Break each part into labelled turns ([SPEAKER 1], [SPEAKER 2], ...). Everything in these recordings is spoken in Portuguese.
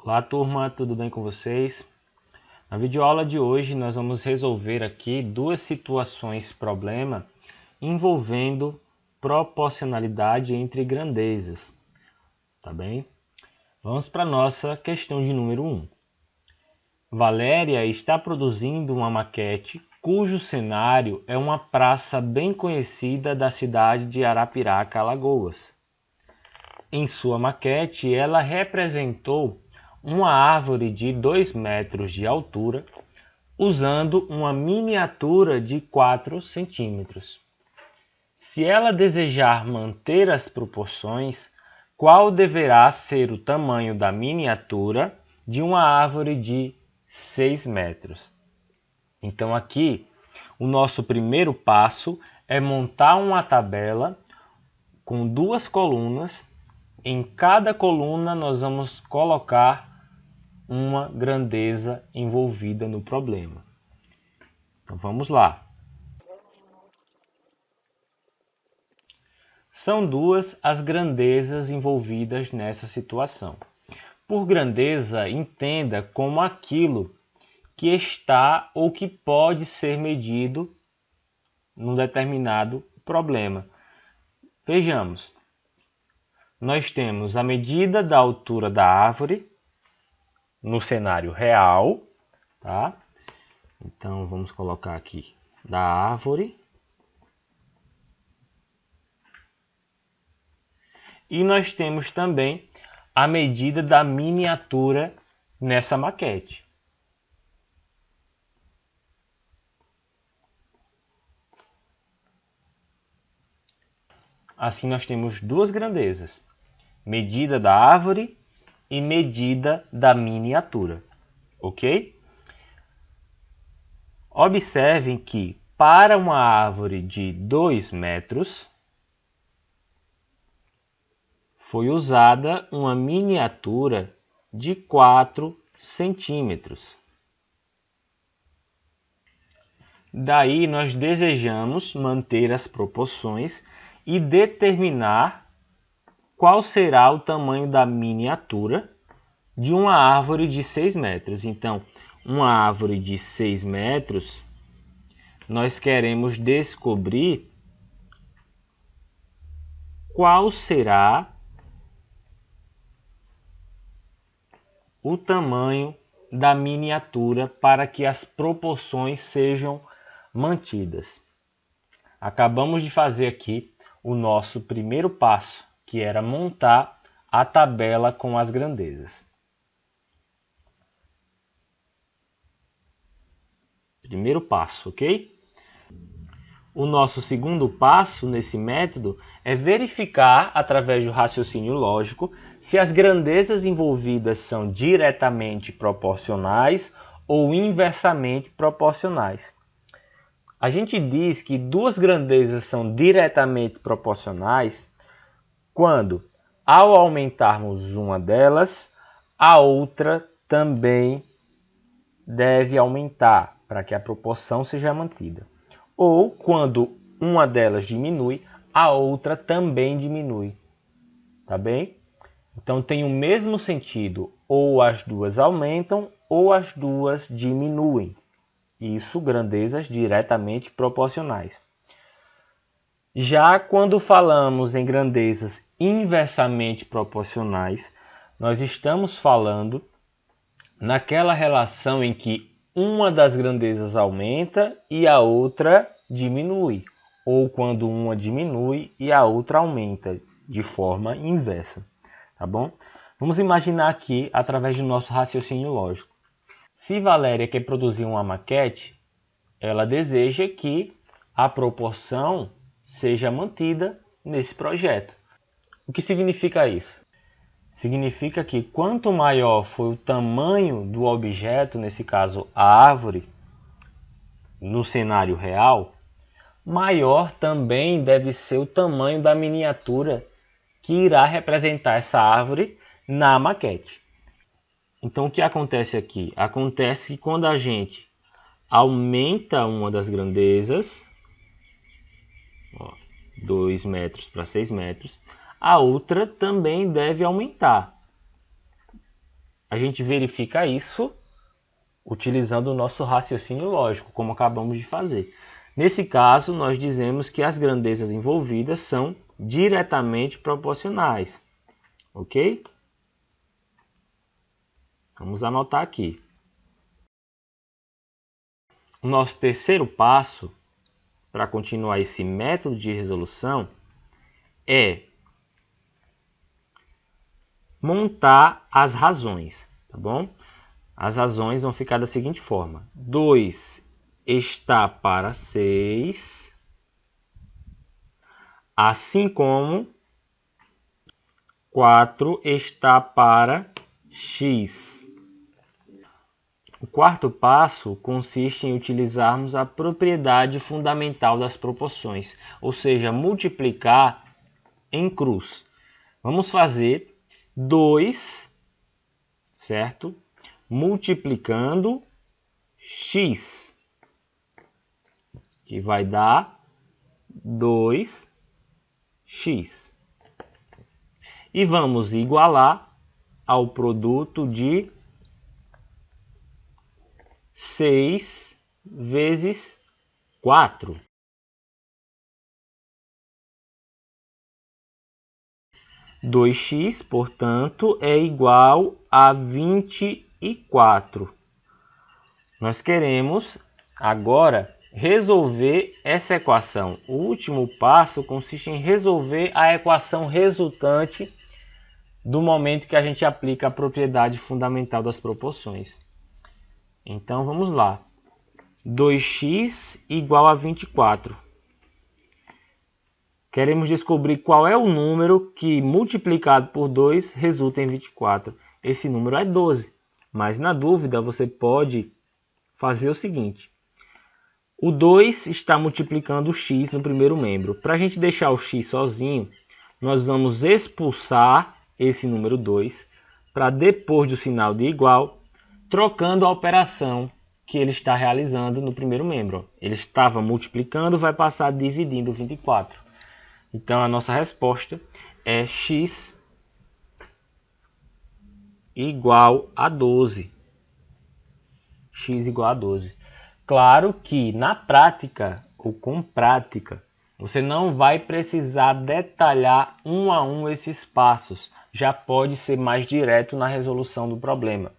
[SPEAKER 1] Olá turma, tudo bem com vocês? Na videoaula de hoje nós vamos resolver aqui duas situações problema envolvendo proporcionalidade entre grandezas, tá bem? Vamos para a nossa questão de número 1. Valéria está produzindo uma maquete cujo cenário é uma praça bem conhecida da cidade de Arapiraca, Alagoas. Em sua maquete, ela representou uma árvore de 2 metros de altura, usando uma miniatura de 4 centímetros. Se ela desejar manter as proporções, qual deverá ser o tamanho da miniatura de uma árvore de 6 metros? Então aqui, o nosso primeiro passo é montar uma tabela com duas colunas. Em cada coluna nós vamos colocar uma grandeza envolvida no problema. Então vamos lá. São duas as grandezas envolvidas nessa situação. Por grandeza, entenda como aquilo que está ou que pode ser medido num determinado problema. Vejamos. Nós temos a medida da altura da árvore no cenário real, tá? Então vamos colocar aqui da árvore. E nós temos também a medida da miniatura nessa maquete. Assim nós temos duas grandezas: medida da árvore e medida da miniatura, ok? Observem que para uma árvore de 2 metros foi usada uma miniatura de 4 centímetros. Daí nós desejamos manter as proporções e determinar qual será o tamanho da miniatura de uma árvore de 6 metros. Então, uma árvore de 6 metros, nós queremos descobrir qual será o tamanho da miniatura para que as proporções sejam mantidas. Acabamos de fazer aqui o nosso primeiro passo, que era montar a tabela com as grandezas. Primeiro passo, ok? O nosso segundo passo nesse método é verificar, através do raciocínio lógico, se as grandezas envolvidas são diretamente proporcionais ou inversamente proporcionais. A gente diz que duas grandezas são diretamente proporcionais quando, ao aumentarmos uma delas, a outra também deve aumentar para que a proporção seja mantida. Ou quando uma delas diminui, a outra também diminui. Tá bem? Então tem o mesmo sentido, ou as duas aumentam ou as duas diminuem. Isso, grandezas diretamente proporcionais. Já quando falamos em grandezas inversamente proporcionais, nós estamos falando naquela relação em que uma das grandezas aumenta e a outra diminui, ou quando uma diminui e a outra aumenta, de forma inversa, tá bom? Vamos imaginar aqui, através do nosso raciocínio lógico. Se Valéria quer produzir uma maquete, ela deseja que a proporção seja mantida nesse projeto. O que significa isso? Significa que quanto maior for o tamanho do objeto, nesse caso a árvore, no cenário real, maior também deve ser o tamanho da miniatura que irá representar essa árvore na maquete. Então o que acontece aqui? Acontece que quando a gente aumenta uma das grandezas, 2 metros para 6 metros, a outra também deve aumentar. a gente verifica isso utilizando o nosso raciocínio lógico, como acabamos de fazer. Nesse caso, nós dizemos que as grandezas envolvidas são diretamente proporcionais, ok? Vamos anotar aqui. O nosso terceiro passo, para continuar esse método de resolução, é montar as razões, tá bom? As razões vão ficar da seguinte forma: 2 está para 6, assim como 4 está para x. O quarto passo consiste em utilizarmos a propriedade fundamental das proporções, ou seja, multiplicar em cruz. Vamos fazer 2, certo? Multiplicando x, que vai dar 2x. E vamos igualar ao produto de 6 vezes 4. Dois x, portanto, é igual a 24. Nós queremos agora resolver essa equação. O último passo consiste em resolver a equação resultante do momento que a gente aplica a propriedade fundamental das proporções. Então vamos lá. 2x igual a 24. Queremos descobrir qual é o número que multiplicado por 2 resulta em 24. Esse número é 12. Mas na dúvida você pode fazer o seguinte. O 2 está multiplicando o x no primeiro membro. Para a gente deixar o x sozinho, nós vamos expulsar esse número 2 para depois do sinal de igual, trocando a operação que ele está realizando no primeiro membro. Ele estava multiplicando, vai passar dividindo 24. Então a nossa resposta é x igual a 12. X igual a 12. Claro que na prática, ou com prática, você não vai precisar detalhar um a um esses passos. Já pode ser mais direto na resolução do problema.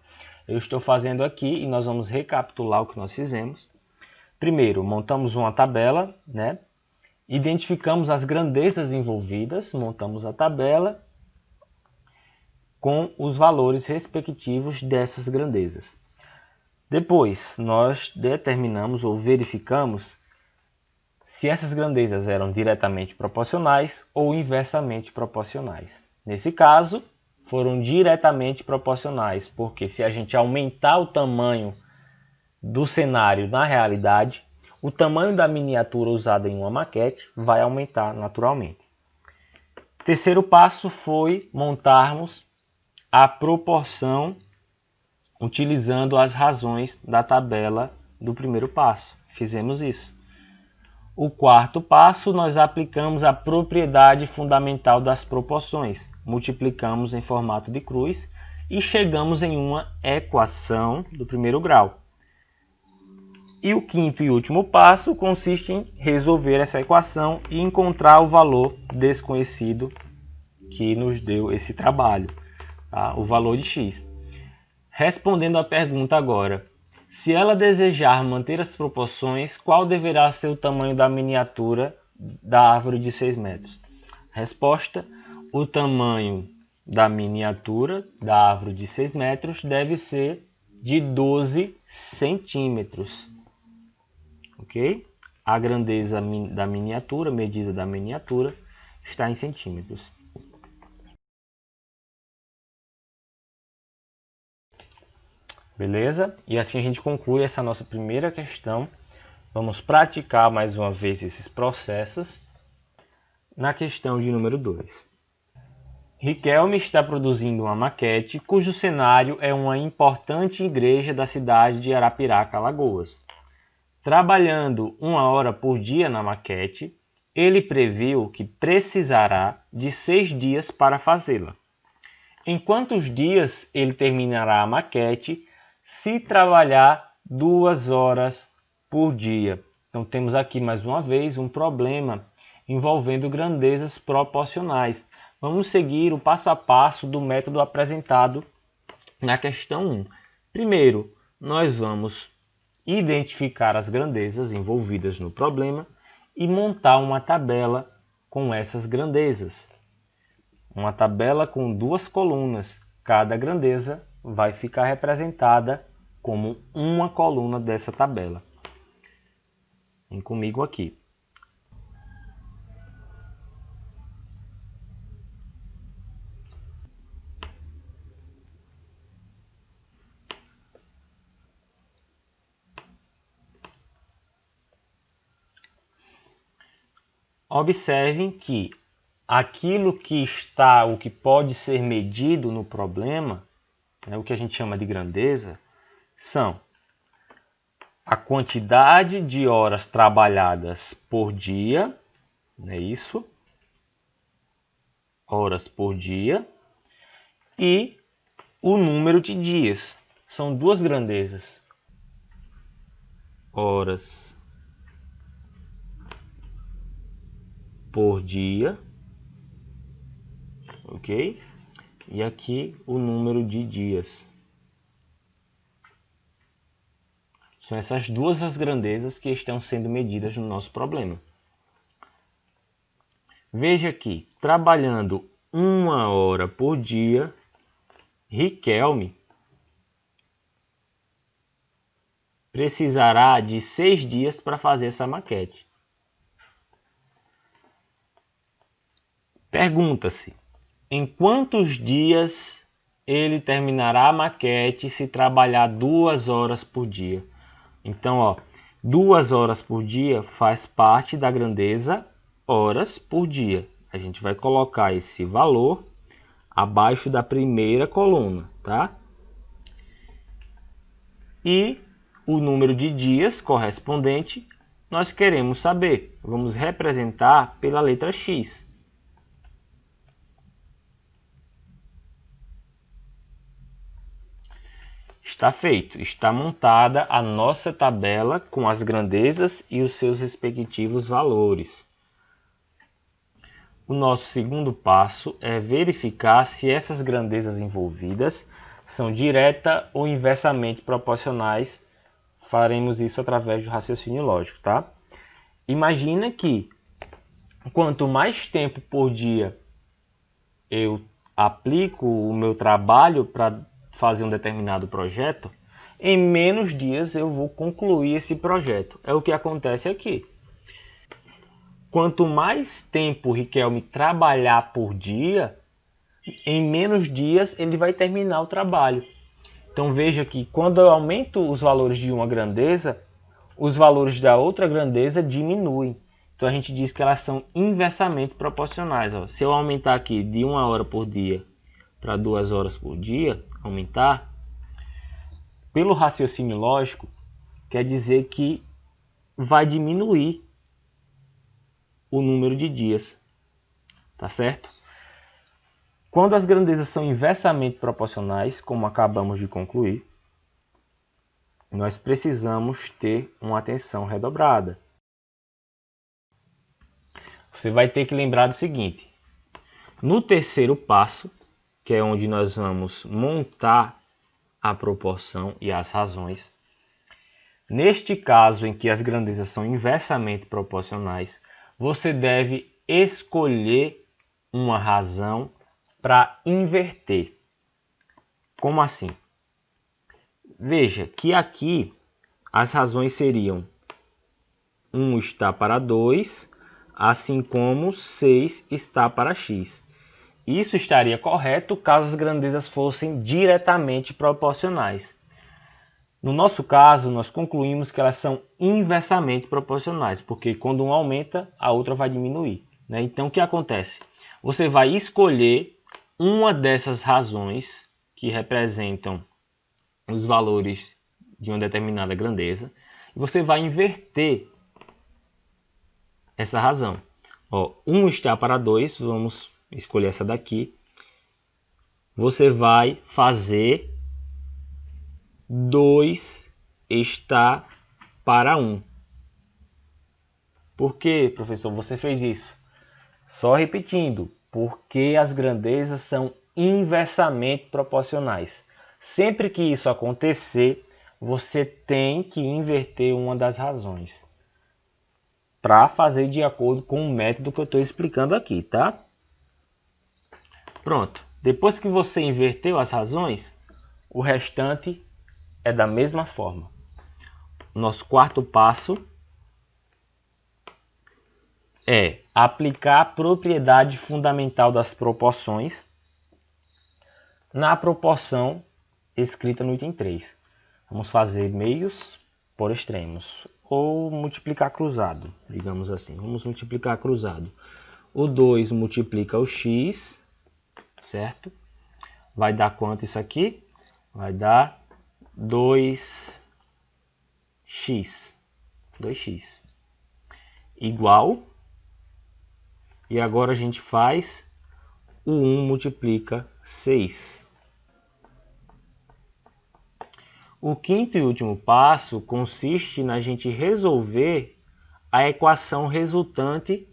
[SPEAKER 1] Eu estou fazendo aqui e nós vamos recapitular o que nós fizemos. Primeiro, montamos uma tabela, né? Identificamos as grandezas envolvidas, montamos a tabela com os valores respectivos dessas grandezas. Depois, nós determinamos ou verificamos se essas grandezas eram diretamente proporcionais ou inversamente proporcionais. Nesse caso, foram diretamente proporcionais, porque se a gente aumentar o tamanho do cenário na realidade, o tamanho da miniatura usada em uma maquete vai aumentar naturalmente. O terceiro passo foi montarmos a proporção utilizando as razões da tabela do primeiro passo. Fizemos isso. O quarto passo, nós aplicamos a propriedade fundamental das proporções. Multiplicamos em formato de cruz e chegamos em uma equação do primeiro grau. E o quinto e último passo consiste em resolver essa equação e encontrar o valor desconhecido que nos deu esse trabalho, tá? O valor de x. Respondendo à pergunta agora, se ela desejar manter as proporções, qual deverá ser o tamanho da miniatura da árvore de 6 metros? Resposta, o tamanho da miniatura da árvore de 6 metros deve ser de 12 centímetros. Ok? A grandeza da miniatura, medida da miniatura, está em centímetros. Beleza? E assim a gente conclui essa nossa primeira questão. Vamos praticar mais uma vez esses processos na questão de número 2. Riquelme está produzindo uma maquete cujo cenário é uma importante igreja da cidade de Arapiraca, Alagoas. Trabalhando 1 hora por dia na maquete, ele previu que precisará de 6 dias para fazê-la. em quantos dias ele terminará a maquete se trabalhar 2 horas por dia. Então temos aqui mais uma vez um problema envolvendo grandezas proporcionais. Vamos seguir o passo a passo do método apresentado na questão 1. Primeiro, nós vamos identificar as grandezas envolvidas no problema e montar uma tabela com essas grandezas. Uma tabela com 2 colunas. Cada grandeza vai ficar representada como uma coluna dessa tabela. Vem comigo aqui. Observem que aquilo que está, o que pode ser medido no problema, o que a gente chama de grandeza, são a quantidade de horas trabalhadas por dia, não é isso? Horas por dia, e o número de dias. São 2 grandezas. Horas por dia, ok? E aqui o número de dias. São essas 2 as grandezas que estão sendo medidas no nosso problema. Veja aqui, trabalhando 1 hora por dia, Riquelme precisará de 6 dias para fazer essa maquete. Pergunta-se, em quantos dias ele terminará a maquete se trabalhar 2 horas por dia? Então, 2 horas por dia faz parte da grandeza horas por dia. A gente vai colocar esse valor abaixo da primeira coluna, tá? E o número de dias correspondente nós queremos saber. Vamos representar pela letra X. Está feito, está montada a nossa tabela com as grandezas e os seus respectivos valores. O nosso segundo passo é verificar se essas grandezas envolvidas são direta ou inversamente proporcionais. Faremos isso através do raciocínio lógico, tá? Imagina que quanto mais tempo por dia eu aplico o meu trabalho para fazer um determinado projeto, em menos dias eu vou concluir esse projeto. É o que acontece aqui. Quanto mais tempo o Riquelme trabalhar por dia, em menos dias ele vai terminar o trabalho. Então veja que quando eu aumento os valores de uma grandeza, os valores da outra grandeza diminuem. Então a gente diz que elas são inversamente proporcionais. Se eu aumentar aqui de 1 hora por dia para 2 horas por dia, aumentar, pelo raciocínio lógico, quer dizer que vai diminuir o número de dias, tá certo? Quando as grandezas são inversamente proporcionais, como acabamos de concluir, nós precisamos ter uma atenção redobrada. Você vai ter que lembrar do seguinte: no terceiro passo, que é onde nós vamos montar a proporção e as razões, neste caso em que as grandezas são inversamente proporcionais, você deve escolher uma razão para inverter. Como assim? Veja que aqui as razões seriam 1 está para 2, assim como 6 está para x. Isso estaria correto caso as grandezas fossem diretamente proporcionais. No nosso caso, nós concluímos que elas são inversamente proporcionais, porque quando uma aumenta, a outra vai diminuir, né? Então, o que acontece? Você vai escolher uma dessas razões que representam os valores de uma determinada grandeza e você vai inverter essa razão. 1 está para 2, vamos escolher essa daqui. você vai fazer 2 está para 1. Por que, professor, você fez isso? Só repetindo, porque as grandezas são inversamente proporcionais. Sempre que isso acontecer, você tem que inverter uma das razões para fazer de acordo com o método que eu estou explicando aqui, tá? Pronto. Depois que você inverteu as razões, o restante é da mesma forma. Nosso quarto passo é aplicar a propriedade fundamental das proporções na proporção escrita no item 3. Vamos fazer meios por extremos, ou multiplicar cruzado, digamos assim. Vamos multiplicar cruzado. O 2 multiplica o x, certo? Vai dar quanto isso aqui? Vai dar 2x. 2x. Igual. E agora a gente faz o 1 multiplica 6. O quinto e último passo consiste na gente resolver a equação resultante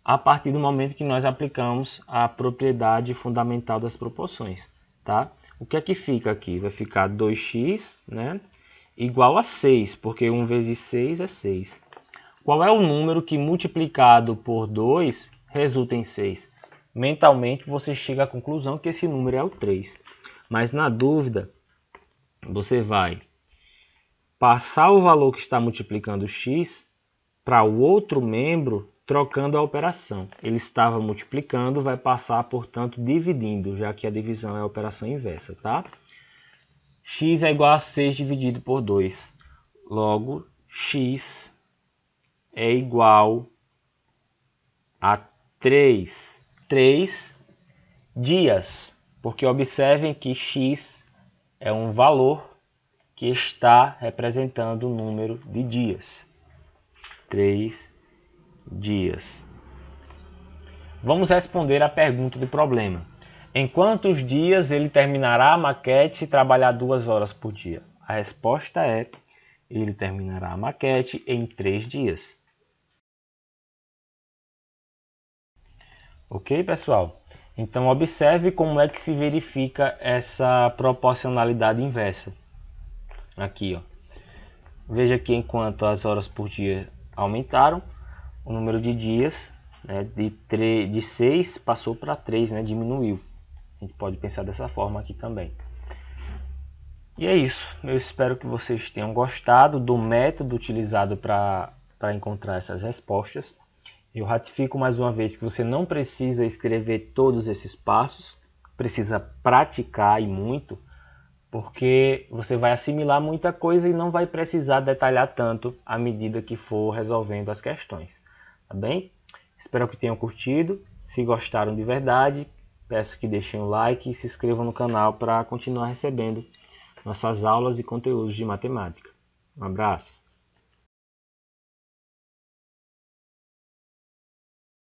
[SPEAKER 1] a partir do momento que nós aplicamos a propriedade fundamental das proporções, tá? O que é que fica aqui? Vai ficar 2x, né, igual a 6, porque 1 vezes 6 é 6. Qual é o número que multiplicado por 2 resulta em 6? Mentalmente você chega à conclusão que esse número é o 3. Mas na dúvida, você vai passar o valor que está multiplicando x para o outro membro, trocando a operação. Ele estava multiplicando, vai passar, portanto, dividindo, já que a divisão é a operação inversa, tá? X é igual a 6 dividido por 2. Logo, x é igual a 3 dias. Porque observem que x é um valor que está representando o número de dias. 3 dias. Vamos responder a pergunta do problema. Em quantos dias ele terminará a maquete se trabalhar 2 horas por dia? A resposta é: ele terminará a maquete em 3 dias. Ok, pessoal? Então, observe como é que se verifica essa proporcionalidade inversa. Aqui, ó. Veja que enquanto as horas por dia aumentaram, o número de dias, né, de 6 passou para 3, né, diminuiu. A gente pode pensar dessa forma aqui também. E é isso. Eu espero que vocês tenham gostado do método utilizado para encontrar essas respostas. Eu ratifico mais uma vez que você não precisa escrever todos esses passos, precisa praticar e muito, porque você vai assimilar muita coisa e não vai precisar detalhar tanto à medida que for resolvendo as questões. Tá bem? Espero que tenham curtido. Se gostaram de verdade, peço que deixem um like e se inscrevam no canal para continuar recebendo nossas aulas e conteúdos de matemática. Um abraço!